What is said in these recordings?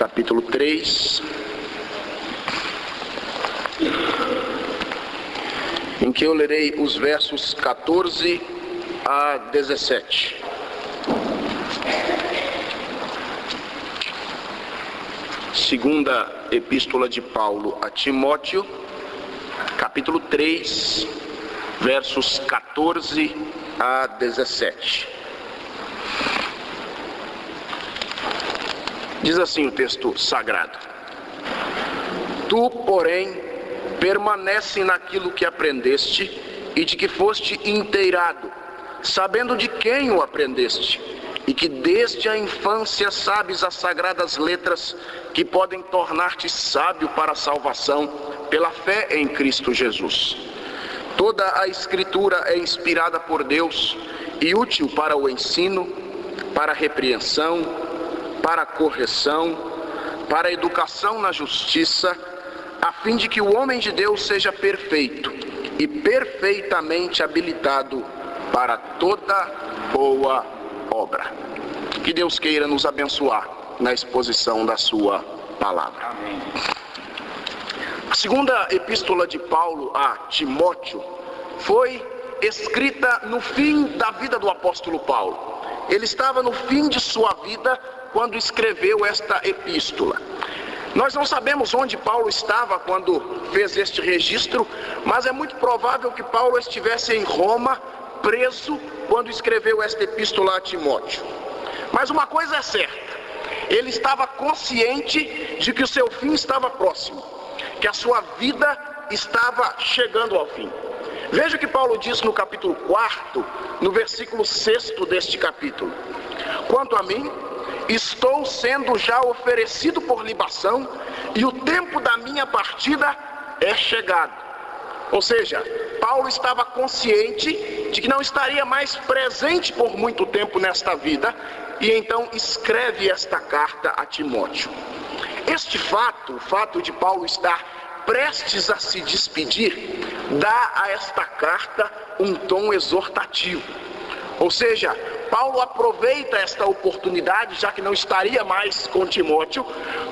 capítulo 3, em que eu lerei os versos 14 a 17. Segunda Epístola de Paulo a Timóteo, capítulo 3, versos 14 a 17. Diz assim o texto sagrado: Tu, porém, permanece naquilo que aprendeste e de que foste inteirado, sabendo de quem o aprendeste, e que desde a infância sabes as sagradas letras que podem tornar-te sábio para a salvação pela fé em Cristo Jesus. Toda a Escritura é inspirada por Deus e útil para o ensino, para a repreensão, para a correção, para a educação na justiça, a fim de que o homem de Deus seja perfeito e perfeitamente habilitado para toda boa obra. Que Deus queira nos abençoar na exposição da sua palavra. Amém. A segunda epístola de Paulo a Timóteo foi escrita no fim da vida do apóstolo Paulo. Ele estava no fim de sua vida quando escreveu esta epístola. Nós não sabemos onde Paulo estava quando fez este registro, mas é muito provável que Paulo estivesse em Roma, preso, quando escreveu esta epístola a Timóteo. Mas uma coisa é certa: ele estava consciente de que o seu fim estava próximo, que a sua vida estava chegando ao fim. Veja o que Paulo diz no capítulo 4, no versículo 6 deste capítulo: Quanto a mim, estou sendo já oferecido por libação, e o tempo da minha partida é chegado. Ou seja, Paulo estava consciente de que não estaria mais presente por muito tempo nesta vida, e então escreve esta carta a Timóteo. Este fato, o fato de Paulo estar prestes a se despedir, dá a esta carta um tom exortativo. Ou seja, Paulo aproveita esta oportunidade, já que não estaria mais com Timóteo,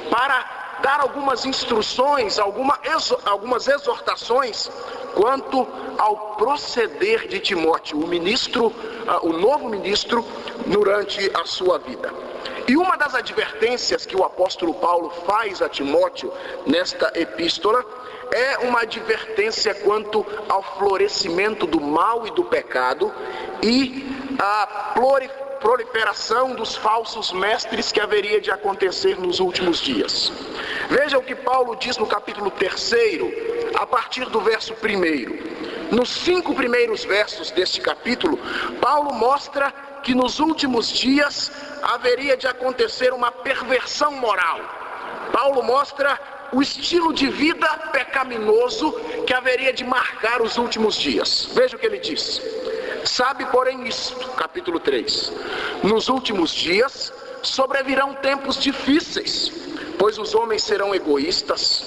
para dar algumas instruções, algumas exortações quanto ao proceder de Timóteo, o novo ministro, durante a sua vida. E uma das advertências que o apóstolo Paulo faz a Timóteo nesta epístola é uma advertência quanto ao florescimento do mal e do pecado e a proliferação dos falsos mestres que haveria de acontecer nos últimos dias. Veja o que Paulo diz no capítulo 3, a partir do verso 1. Nos 5 primeiros versos deste capítulo, Paulo mostra que nos últimos dias haveria de acontecer uma perversão moral. Paulo mostra o estilo de vida pecaminoso que haveria de marcar os últimos dias. Veja o que ele diz: Sabe, porém, isto, capítulo 3, nos últimos dias sobrevirão tempos difíceis, pois os homens serão egoístas,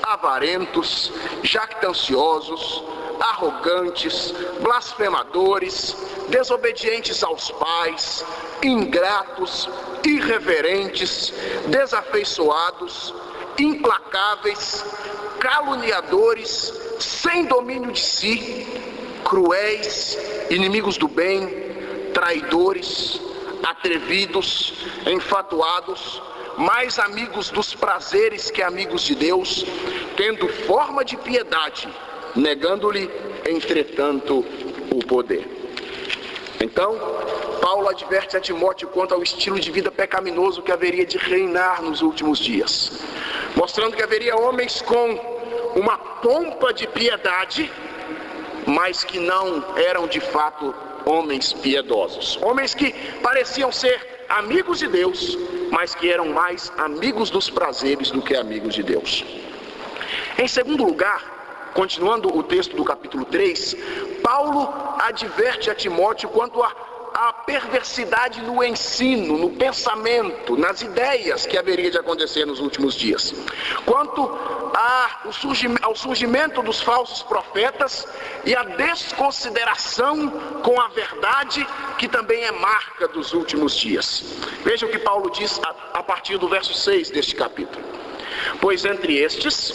avarentos, jactanciosos, arrogantes, blasfemadores, desobedientes aos pais, ingratos, irreverentes, desafeiçoados, implacáveis, caluniadores, sem domínio de si, cruéis, inimigos do bem, traidores, atrevidos, enfatuados, mais amigos dos prazeres que amigos de Deus, tendo forma de piedade, negando-lhe, entretanto, o poder. Então, Paulo adverte a Timóteo quanto ao estilo de vida pecaminoso que haveria de reinar nos últimos dias, mostrando que haveria homens com uma pompa de piedade, mas que não eram de fato homens piedosos. Homens que pareciam ser amigos de Deus, mas que eram mais amigos dos prazeres do que amigos de Deus. Em segundo lugar, continuando o texto do capítulo 3, Paulo adverte a Timóteo quanto à a perversidade no ensino, no pensamento, nas ideias que haveria de acontecer nos últimos dias. Quanto ao surgimento dos falsos profetas e a desconsideração com a verdade, que também é marca dos últimos dias. Veja o que Paulo diz a partir do verso 6 deste capítulo. Pois entre estes,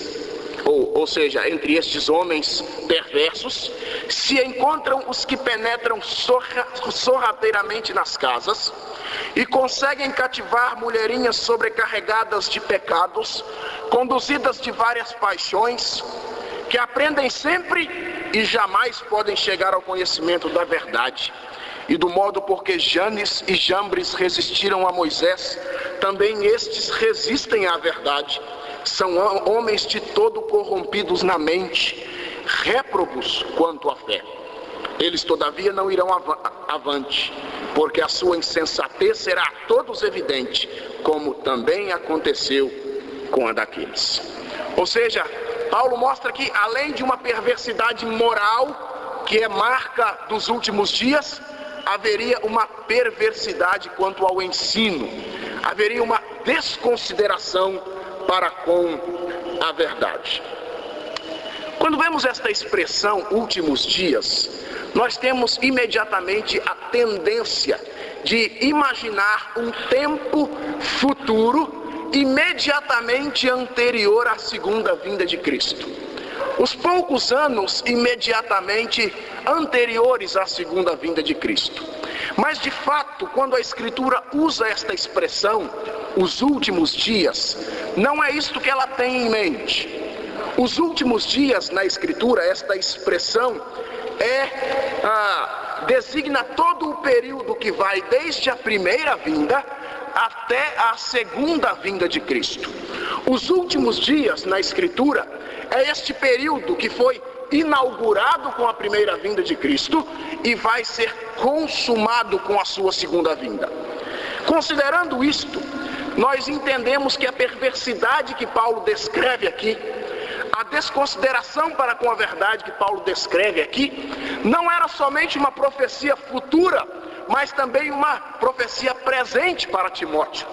ou seja, entre estes homens perversos, se encontram os que penetram sorrateiramente nas casas e conseguem cativar mulherinhas sobrecarregadas de pecados, conduzidas de várias paixões, que aprendem sempre e jamais podem chegar ao conhecimento da verdade. E do modo porque Janes e Jambres resistiram a Moisés, também estes resistem à verdade. São homens de todo corrompidos na mente, réprobos quanto à fé. Eles todavia não irão avante, porque a sua insensatez será a todos evidente, como também aconteceu com a daqueles. Ou seja, Paulo mostra que além de uma perversidade moral, que é marca dos últimos dias, haveria uma perversidade quanto ao ensino, haveria uma desconsideração para com a verdade. Quando vemos esta expressão últimos dias, nós temos imediatamente a tendência de imaginar um tempo futuro imediatamente anterior à segunda vinda de Cristo. Os poucos anos imediatamente anteriores à segunda vinda de Cristo. Mas de fato, quando a Escritura usa esta expressão, os últimos dias, não é isto que ela tem em mente. Os últimos dias na Escritura, esta expressão designa todo o período que vai desde a primeira vinda até a segunda vinda de Cristo. Os últimos dias na Escritura é este período que foi inaugurado com a primeira vinda de Cristo e vai ser consumado com a sua segunda vinda. Considerando isto, nós entendemos que a perversidade que Paulo descreve aqui, a desconsideração para com a verdade que Paulo descreve aqui, não era somente uma profecia futura, mas também uma profecia presente para Timóteo.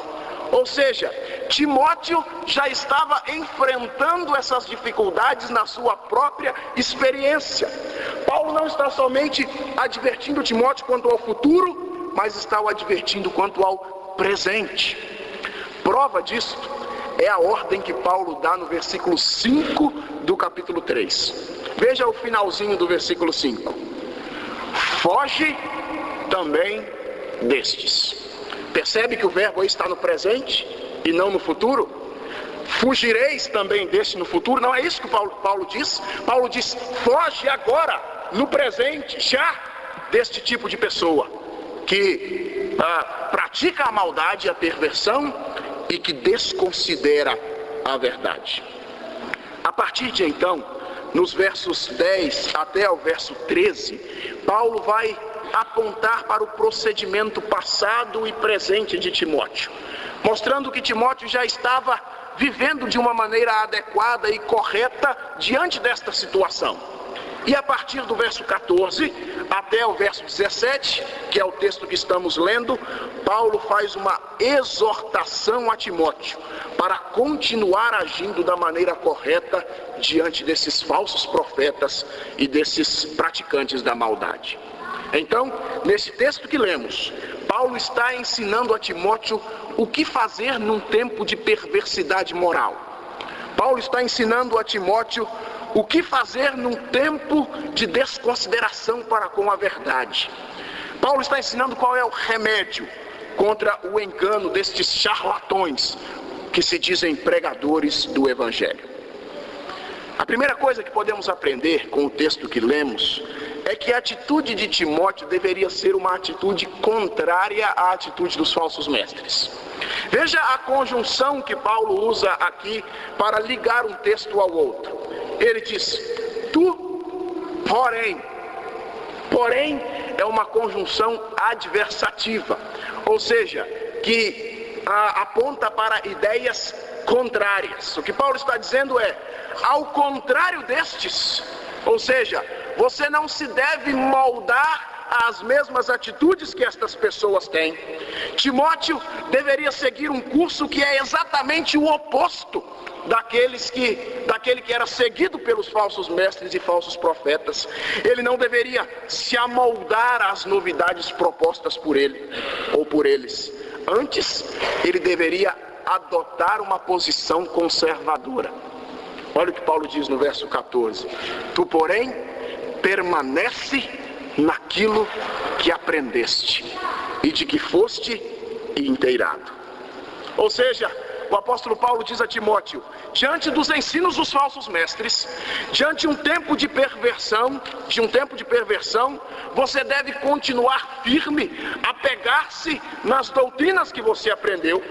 Ou seja, Timóteo já estava enfrentando essas dificuldades na sua própria experiência. Paulo não está somente advertindo Timóteo quanto ao futuro, mas está o advertindo quanto ao presente. Prova disso é a ordem que Paulo dá no versículo 5 do capítulo 3. Veja o finalzinho do versículo 5. Foge também destes. Percebe que o verbo aí está no presente e não no futuro? Fugireis também deste no futuro. Não é isso que Paulo diz. Paulo diz, foge agora, no presente, já, deste tipo de pessoa que pratica a maldade, a perversão e que desconsidera a verdade. A partir de então, nos versos 10 até o verso 13, Paulo vai apontar para o procedimento passado e presente de Timóteo, mostrando que Timóteo já estava vivendo de uma maneira adequada e correta diante desta situação. E a partir do verso 14 até o verso 17, que é o texto que estamos lendo, Paulo faz uma exortação a Timóteo para continuar agindo da maneira correta diante desses falsos profetas e desses praticantes da maldade. Então, nesse texto que lemos, Paulo está ensinando a Timóteo o que fazer num tempo de perversidade moral. Paulo está ensinando a Timóteo o que fazer num tempo de desconsideração para com a verdade. Paulo está ensinando qual é o remédio contra o engano destes charlatões que se dizem pregadores do Evangelho. A primeira coisa que podemos aprender com o texto que lemos é que a atitude de Timóteo deveria ser uma atitude contrária à atitude dos falsos mestres. Veja a conjunção que Paulo usa aqui para ligar um texto ao outro. Ele diz, tu, porém. Porém é uma conjunção adversativa, ou seja, que aponta para ideias contrárias. O que Paulo está dizendo é, ao contrário destes, ou seja, você não se deve moldar as mesmas atitudes que estas pessoas têm. Timóteo deveria seguir um curso que é exatamente o oposto daquele que era seguido pelos falsos mestres e falsos profetas. Ele não deveria se amoldar às novidades propostas por ele ou por eles. Antes, ele deveria adotar uma posição conservadora. Olha o que Paulo diz no verso 14: tu, porém, permanece naquilo que aprendeste e de que foste inteirado. Ou seja, o apóstolo Paulo diz a Timóteo: diante dos ensinos dos falsos mestres, diante de um tempo de perversão, você deve continuar firme, apegar-se nas doutrinas que você aprendeu.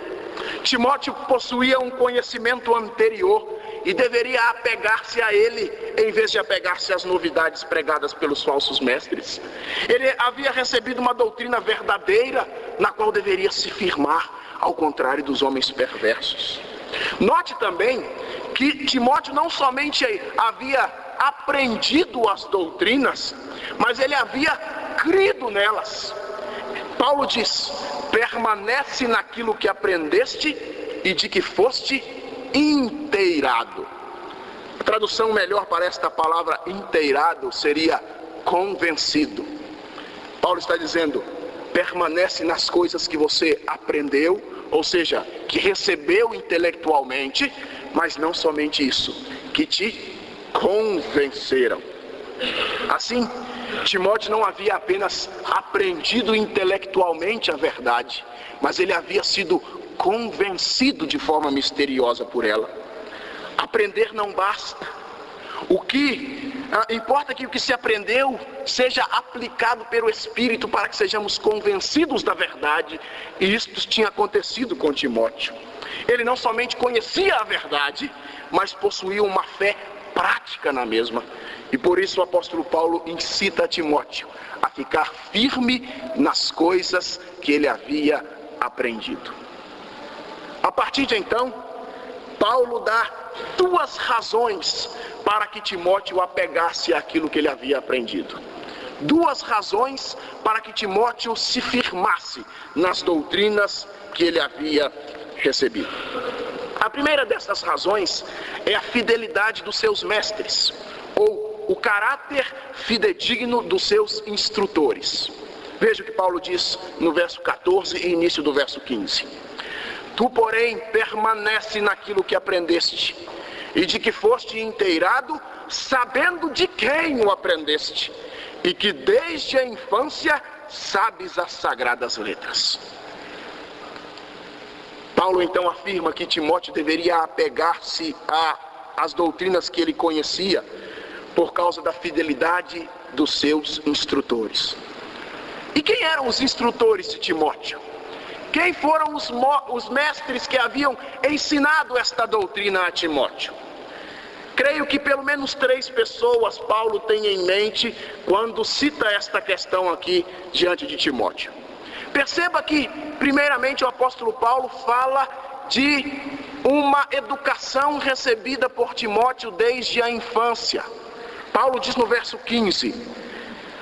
Timóteo possuía um conhecimento anterior e deveria apegar-se a ele, em vez de apegar-se às novidades pregadas pelos falsos mestres. Ele havia recebido uma doutrina verdadeira, na qual deveria se firmar, ao contrário dos homens perversos. Note também que Timóteo não somente havia aprendido as doutrinas, mas ele havia crido nelas. Paulo diz: permanece naquilo que aprendeste e de que foste inteirado. A tradução melhor para esta palavra inteirado seria convencido. Paulo está dizendo: permanece nas coisas que você aprendeu, ou seja, que recebeu intelectualmente, mas não somente isso, que te convenceram. Assim, Timóteo não havia apenas aprendido intelectualmente a verdade, mas ele havia sido convencido de forma misteriosa por ela. Aprender não basta. O que importa é que o que se aprendeu seja aplicado pelo Espírito para que sejamos convencidos da verdade. E isso tinha acontecido com Timóteo. Ele não somente conhecia a verdade, mas possuía uma fé prática na mesma. E por isso o apóstolo Paulo incita a Timóteo a ficar firme nas coisas que ele havia aprendido. A partir de então, Paulo dá duas razões para que Timóteo apegasse àquilo que ele havia aprendido. Duas razões para que Timóteo se firmasse nas doutrinas que ele havia recebido. A primeira dessas razões é a fidelidade dos seus mestres, ou o caráter fidedigno dos seus instrutores. Veja o que Paulo diz no verso 14 e início do verso 15. Tu, porém, permanece naquilo que aprendeste, e de que foste inteirado, sabendo de quem o aprendeste, e que desde a infância sabes as sagradas letras. Paulo então afirma que Timóteo deveria apegar-se às doutrinas que ele conhecia, por causa da fidelidade dos seus instrutores. E quem eram os instrutores de Timóteo? Quem foram os mestres que haviam ensinado esta doutrina a Timóteo? Creio que pelo menos 3 pessoas Paulo tem em mente quando cita esta questão aqui diante de Timóteo. Perceba que, primeiramente, o apóstolo Paulo fala de uma educação recebida por Timóteo desde a infância. Paulo diz no verso 15: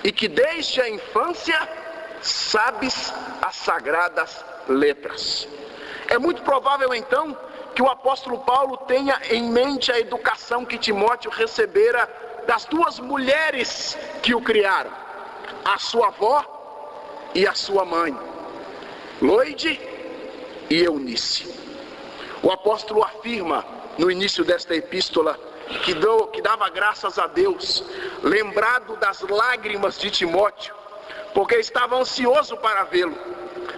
e que desde a infância sabes as sagradas letras. É muito provável então que o apóstolo Paulo tenha em mente a educação que Timóteo recebera das 2 mulheres que o criaram, a sua avó e a sua mãe, Loide e Eunice. O apóstolo afirma no início desta epístola que dava graças a Deus, lembrado das lágrimas de Timóteo, porque estava ansioso para vê-lo,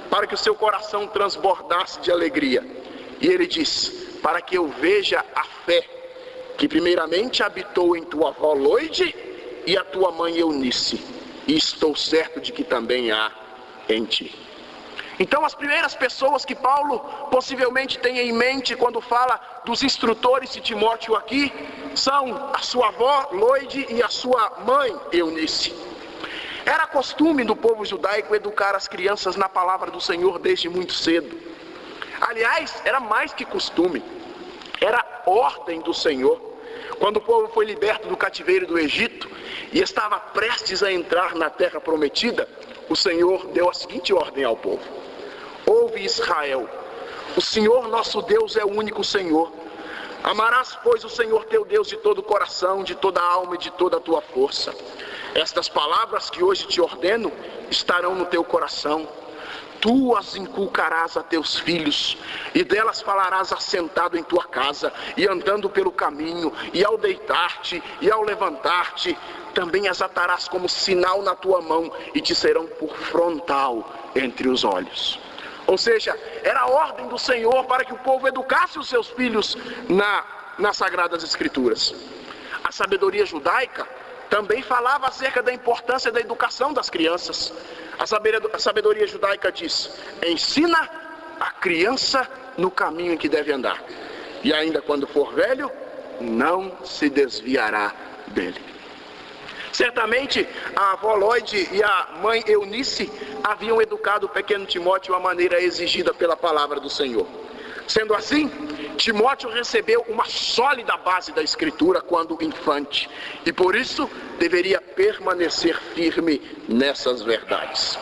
para que o seu coração transbordasse de alegria. E ele diz: para que eu veja a fé que primeiramente habitou em tua avó Loide e a tua mãe Eunice, e estou certo de que também há em ti. Então, as primeiras pessoas que Paulo possivelmente tem em mente quando fala dos instrutores de Timóteo aqui, são a sua avó Loide e a sua mãe Eunice. Era costume do povo judaico educar as crianças na palavra do Senhor desde muito cedo. Aliás, era mais que costume, era ordem do Senhor. Quando o povo foi liberto do cativeiro do Egito e estava prestes a entrar na terra prometida, o Senhor deu a seguinte ordem ao povo: ouve, Israel, o Senhor nosso Deus é o único Senhor. Amarás, pois, o Senhor teu Deus de todo o coração, de toda a alma e de toda a tua força. Estas palavras que hoje te ordeno estarão no teu coração. Tu as inculcarás a teus filhos, e delas falarás assentado em tua casa, e andando pelo caminho, e ao deitar-te, e ao levantar-te. Também as atarás como sinal na tua mão, e te serão por frontal entre os olhos. Ou seja, era a ordem do Senhor para que o povo educasse os seus filhos nas Sagradas Escrituras. A sabedoria judaica também falava acerca da importância da educação das crianças. A sabedoria judaica diz: ensina a criança no caminho em que deve andar, e ainda quando for velho, não se desviará dele. Certamente a avó Lloyd e a mãe Eunice haviam educado o pequeno Timóteo à maneira exigida pela palavra do Senhor. Sendo assim, Timóteo recebeu uma sólida base da Escritura quando infante, e por isso deveria permanecer firme nessas verdades.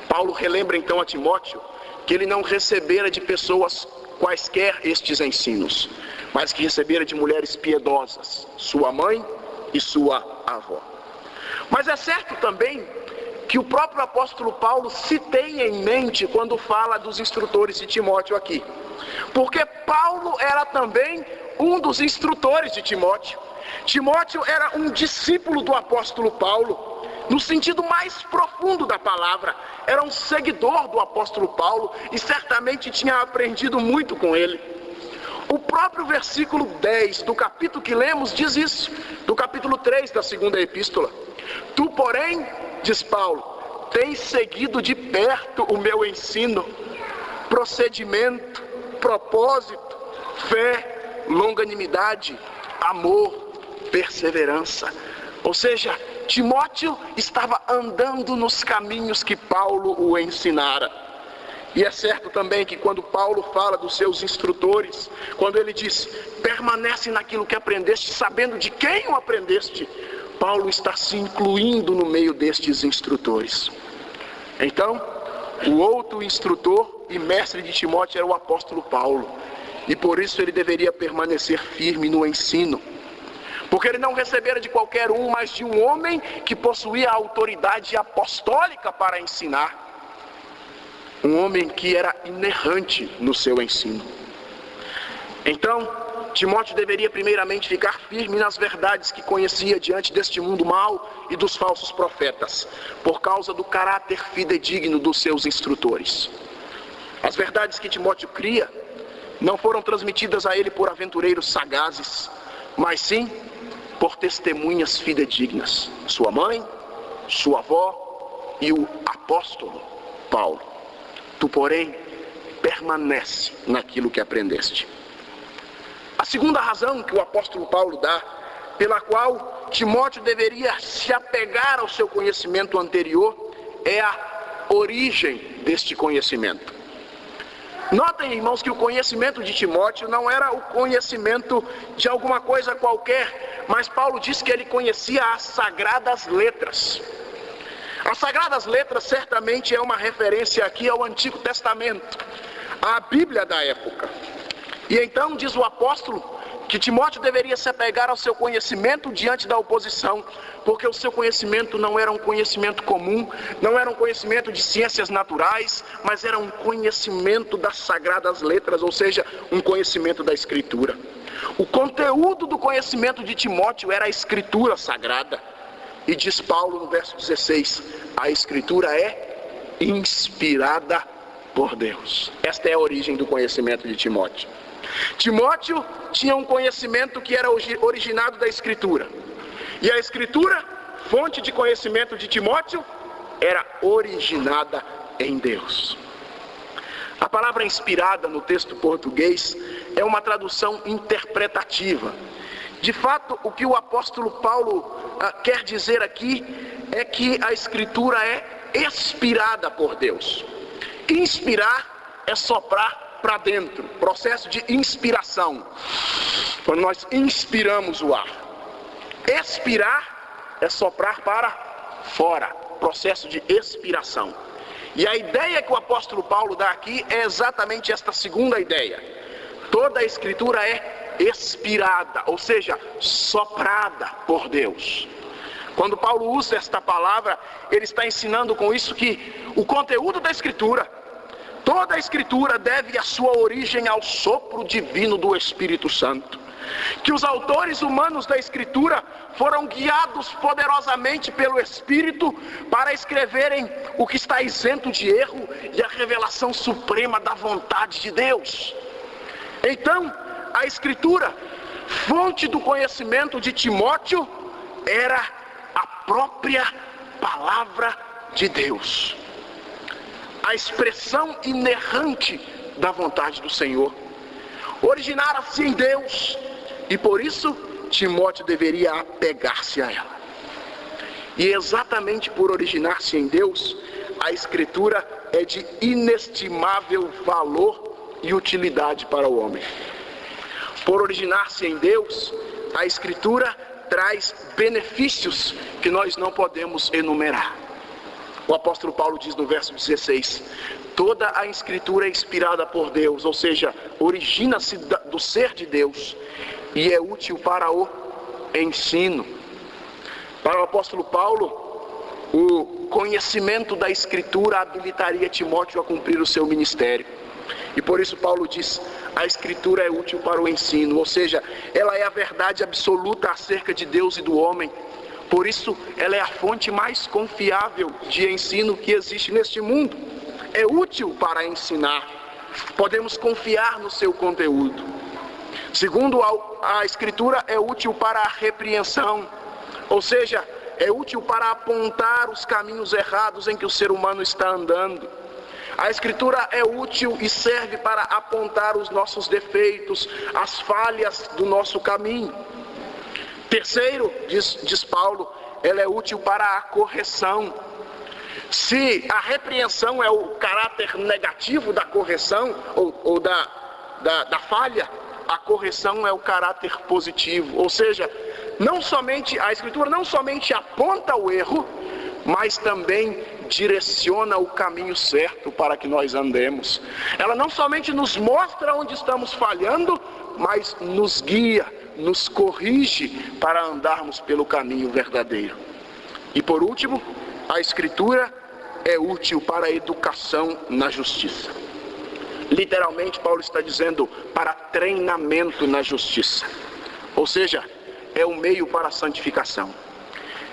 Paulo relembra então a Timóteo que ele não recebera de pessoas quaisquer estes ensinos, mas que recebera de mulheres piedosas, sua mãe e sua avó. Mas é certo também que o próprio apóstolo Paulo se tem em mente quando fala dos instrutores de Timóteo aqui. Porque Paulo era também um dos instrutores de Timóteo. Timóteo era um discípulo do apóstolo Paulo, no sentido mais profundo da palavra. Era um seguidor do apóstolo Paulo e certamente tinha aprendido muito com ele. O próprio versículo 10 do capítulo que lemos diz isso, do capítulo 3 da segunda epístola. Tu, porém, diz Paulo, tens seguido de perto o meu ensino, procedimento, propósito, fé, longanimidade, amor, perseverança. Ou seja, Timóteo estava andando nos caminhos que Paulo o ensinara. E é certo também que quando Paulo fala dos seus instrutores, quando ele diz, permanece naquilo que aprendeste, sabendo de quem o aprendeste, Paulo está se incluindo no meio destes instrutores. Então, o outro instrutor e mestre de Timóteo era o apóstolo Paulo, e por isso ele deveria permanecer firme no ensino, porque ele não recebera de qualquer um, mas de um homem que possuía a autoridade apostólica para ensinar, um homem que era inerrante no seu ensino. Então, Timóteo deveria primeiramente ficar firme nas verdades que conhecia diante deste mundo mau e dos falsos profetas, por causa do caráter fidedigno dos seus instrutores. As verdades que Timóteo cria não foram transmitidas a ele por aventureiros sagazes, mas sim por testemunhas fidedignas, sua mãe, sua avó e o apóstolo Paulo. Tu, porém, permanece naquilo que aprendeste. A segunda razão que o apóstolo Paulo dá, pela qual Timóteo deveria se apegar ao seu conhecimento anterior, é a origem deste conhecimento. Notem, irmãos, que o conhecimento de Timóteo não era o conhecimento de alguma coisa qualquer, mas Paulo diz que ele conhecia as Sagradas Letras. As Sagradas Letras certamente é uma referência aqui ao Antigo Testamento, à Bíblia da época. E então diz o apóstolo que Timóteo deveria se apegar ao seu conhecimento diante da oposição, porque o seu conhecimento não era um conhecimento comum, não era um conhecimento de ciências naturais, mas era um conhecimento das Sagradas Letras, ou seja, um conhecimento da Escritura. O conteúdo do conhecimento de Timóteo era a Escritura Sagrada. E diz Paulo no verso 16, a Escritura é inspirada por Deus. Esta é a origem do conhecimento de Timóteo. Timóteo tinha um conhecimento que era originado da Escritura. E a Escritura, fonte de conhecimento de Timóteo, era originada em Deus. A palavra inspirada no texto português é uma tradução interpretativa. De fato, o que o apóstolo Paulo quer dizer aqui é que a Escritura é inspirada por Deus. Inspirar é soprar para dentro, processo de inspiração, quando nós inspiramos o ar. Expirar é soprar para fora, processo de expiração. E a ideia que o apóstolo Paulo dá aqui é exatamente esta segunda ideia. Toda a Escritura é expirada, ou seja, soprada por Deus. Quando Paulo usa esta palavra, ele está ensinando com isso que o conteúdo da Escritura, toda a Escritura deve a sua origem ao sopro divino do Espírito Santo. Que os autores humanos da Escritura foram guiados poderosamente pelo Espírito para escreverem o que está isento de erro e a revelação suprema da vontade de Deus. Então, a Escritura, fonte do conhecimento de Timóteo, era a própria palavra de Deus, a expressão inerrante da vontade do Senhor. Originara-se em Deus, e por isso Timóteo deveria apegar-se a ela. E exatamente por originar-se em Deus, a Escritura é de inestimável valor e utilidade para o homem. Por originar-se em Deus, a Escritura traz benefícios que nós não podemos enumerar. O apóstolo Paulo diz no verso 16: toda a Escritura é inspirada por Deus, ou seja, origina-se do ser de Deus e é útil para o ensino. Para o apóstolo Paulo, o conhecimento da Escritura habilitaria Timóteo a cumprir o seu ministério. E por isso Paulo diz: a Escritura é útil para o ensino, ou seja, ela é a verdade absoluta acerca de Deus e do homem. Por isso, ela é a fonte mais confiável de ensino que existe neste mundo. É útil para ensinar. Podemos confiar no seu conteúdo. Segundo, a Escritura é útil para a repreensão, ou seja, é útil para apontar os caminhos errados em que o ser humano está andando. A Escritura é útil e serve para apontar os nossos defeitos, as falhas do nosso caminho. Terceiro, diz Paulo, ela é útil para a correção. Se a repreensão é o caráter negativo da correção ou da falha, a correção é o caráter positivo. Ou seja, a Escritura não somente aponta o erro, mas também direciona o caminho certo para que nós andemos. Ela não somente nos mostra onde estamos falhando, mas nos guia, nos corrige para andarmos pelo caminho verdadeiro. E por último, a Escritura é útil para a educação na justiça. Literalmente, Paulo está dizendo para treinamento na justiça. Ou seja, é o meio para a santificação.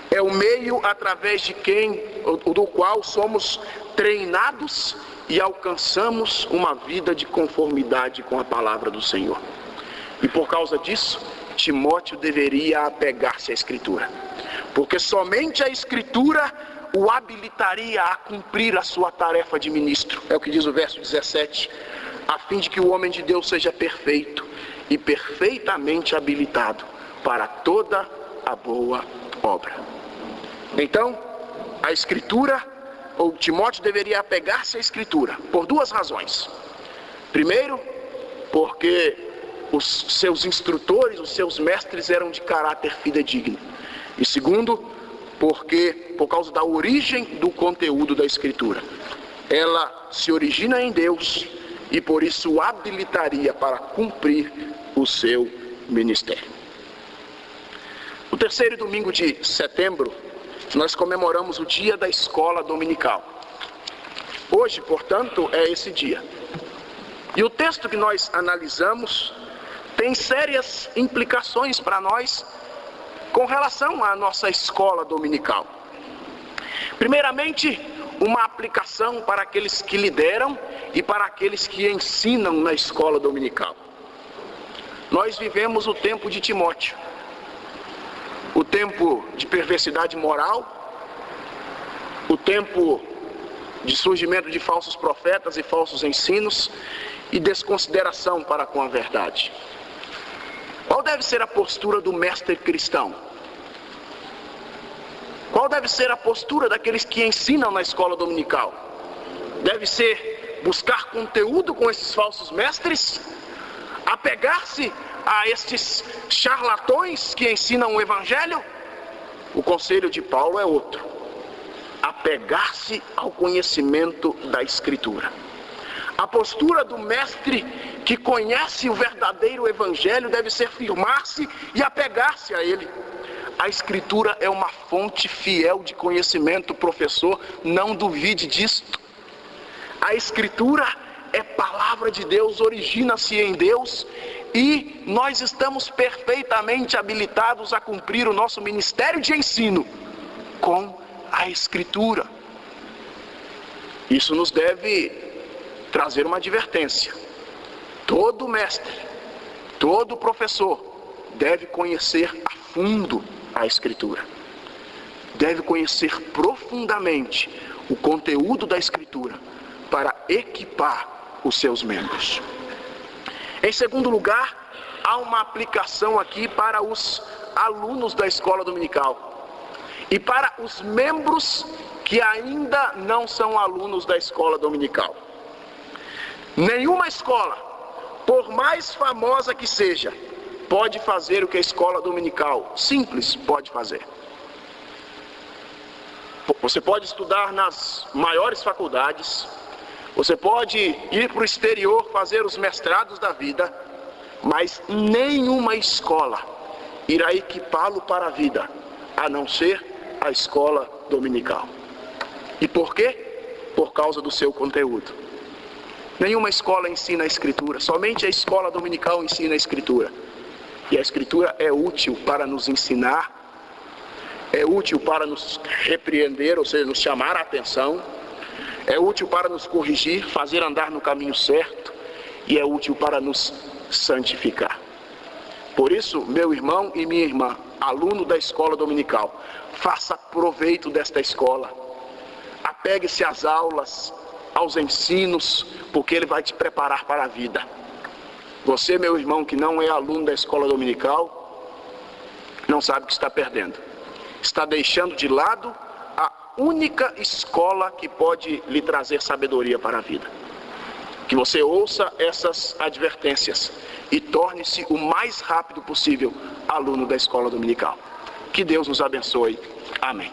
É o meio através do qual somos treinados e alcançamos uma vida de conformidade com a palavra do Senhor. E por causa disso, Timóteo deveria apegar-se à Escritura, porque somente a Escritura o habilitaria a cumprir a sua tarefa de ministro. É o que diz o verso 17, a fim de que o homem de Deus seja perfeito e perfeitamente habilitado para toda a boa obra. Então, a Escritura, ou Timóteo deveria apegar-se à Escritura, por duas razões. Primeiro, porque os seus instrutores, os seus mestres eram de caráter fidedigno. E segundo, porque por causa da origem do conteúdo da Escritura, ela se origina em Deus e por isso o habilitaria para cumprir o seu ministério. No terceiro domingo de setembro, nós comemoramos o dia da escola dominical. Hoje, portanto, é esse dia. E o texto que nós analisamos tem sérias implicações para nós com relação à nossa escola dominical. Primeiramente, uma aplicação para aqueles que lideram e para aqueles que ensinam na escola dominical. Nós vivemos o tempo de Timóteo, o tempo de perversidade moral, o tempo de surgimento de falsos profetas e falsos ensinos e desconsideração para com a verdade. Qual deve ser a postura do mestre cristão? Qual deve ser a postura daqueles que ensinam na escola dominical? Deve ser buscar conteúdo com esses falsos mestres? Apegar-se a estes charlatões que ensinam o Evangelho? o conselho de Paulo é outro: apegar-se ao conhecimento da Escritura. A postura do mestre que conhece o verdadeiro evangelho deve ser firmar-se e apegar-se a ele. A Escritura é uma fonte fiel de conhecimento, professor, não duvide disto. A Escritura é palavra de Deus, origina-se em Deus, e nós estamos perfeitamente habilitados a cumprir o nosso ministério de ensino com a Escritura. Isso nos deve trazer uma advertência. Todo mestre, todo professor deve conhecer a fundo a Escritura. Deve conhecer profundamente o conteúdo da Escritura para equipar os seus membros. Em segundo lugar, há uma aplicação aqui para os alunos da escola dominical e para os membros que ainda não são alunos da escola dominical. Nenhuma escola, por mais famosa que seja, pode fazer o que a escola dominical simples pode fazer. Você pode estudar nas maiores faculdades, você pode ir para o exterior fazer os mestrados da vida, mas nenhuma escola irá equipá-lo para a vida, a não ser a escola dominical. E por quê? Por causa do seu conteúdo. Nenhuma escola ensina a Escritura, somente a escola dominical ensina a Escritura. E a Escritura é útil para nos ensinar, é útil para nos repreender, ou seja, nos chamar a atenção, é útil para nos corrigir, fazer andar no caminho certo, e é útil para nos santificar. Por isso, meu irmão e minha irmã, aluno da escola dominical, faça proveito desta escola, apegue-se às aulas, aos ensinos, porque ele vai te preparar para a vida. Você, meu irmão, que não é aluno da escola dominical, não sabe o que está perdendo. Está deixando de lado a única escola que pode lhe trazer sabedoria para a vida. Que você ouça essas advertências e torne-se o mais rápido possível aluno da escola dominical. Que Deus nos abençoe. Amém.